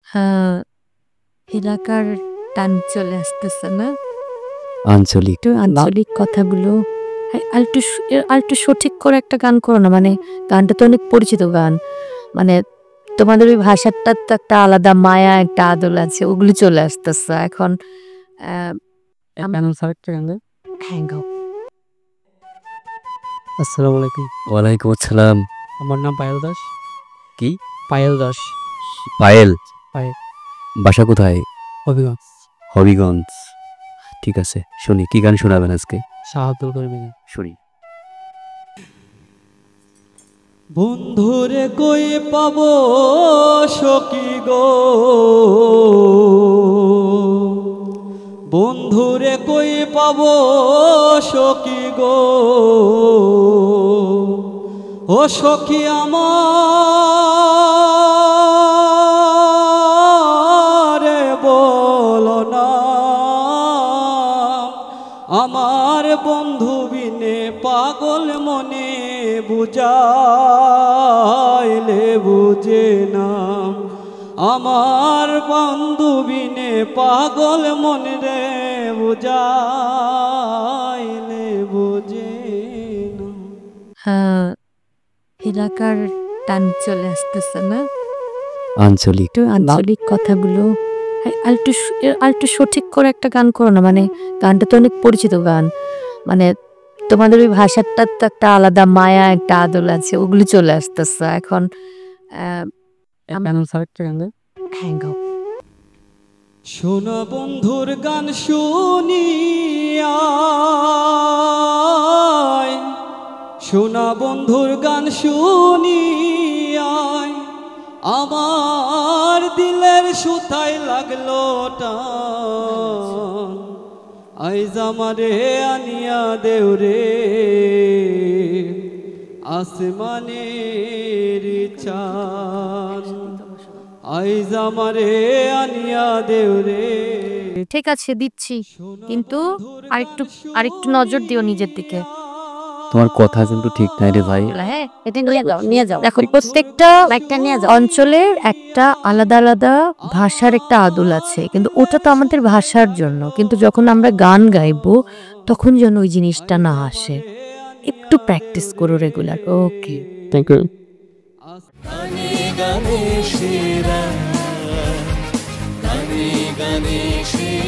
হ্যাঁ, এলাকার টান চলে আসতেছে না? আঞ্চলিক একটু আঞ্চলিক কথাগুলো আরেকটু সঠিক করে একটা গান করো না। মানে গানটা তো অনেক পরিচিত গান। মানে তোমাদের ওই ভাষাটার তো একটা আলাদা মায়া, একটা আদল আছে। ওগুলো চলে আসতেছে এখন। হ্যাঁ, গাও। আসসালামু আলাইকুম। ওয়ালাইকুম আসসালাম। আমার নাম পায়েল দাস। কি? পায়েল দাস। পায়েল। পায়েল। বাসা কোথায়? হবিগঞ্জ। হবিগঞ্জ। ঠিক আছে, শুনি কি গান শোনাবেন আজকে? শাহ আব্দুল করিম। শুনি। বন্ধুরে কই পাবো সখী গো, বন্ধুরে কই পাবো সখী গো, ও সখী আমার বলো না, আমার বন্ধু বিনে পাগল মনে বুঝাইলে বুঝে না, আমার বন্ধু বিনে পাগল মনে রে বুঝাইলে বুঝে না। হ্যাঁ, এলাকার টান চলে আসতেছে না? আঞ্চলিক একটু আঞ্চলিক কথাগুলো আরেকটু সঠিক করে একটা গান করো না। মানে গানটা তো অনেক পরিচিত গান। মানে তোমাদের ওই ভাষাটার তো একটা আলাদা মায়া, একটা আদল আছে। ওগুলো চলে আসতেছে এখন। হ্যাঁ, গাও। শোনা বন্ধুর গান শুনিয়া, শোনা বন্ধুর গান শুনিয়া, আমার দিলের সুতায় লাগলো টান, আইজ আমারে আনিয়া দেউরে আসমানের চান, আইজ আমারে আনিয়া দেউরে। ঠিক আছে, দিচ্ছি, কিন্তু আরেকটু নজর দিও নিজের দিকে। তোমার কথা কিন্তু ঠিক নাই রে ভাই। হ্যাঁ, এটা নিয়ে যাও। দেখো, প্রত্যেকটা অঞ্চলের একটা আলাদা আলাদা ভাষার একটা আদল আছে, কিন্তু ওটা তো আমাদের ভাষার জন্য। কিন্তু যখন আমরা গান গাইবো তখন যেন ওই জিনিসটা না আসে। একটু প্র্যাকটিস করো রেগুলার। Okay, thank you. গানে গানে সেরা, গানে গানে সেরা।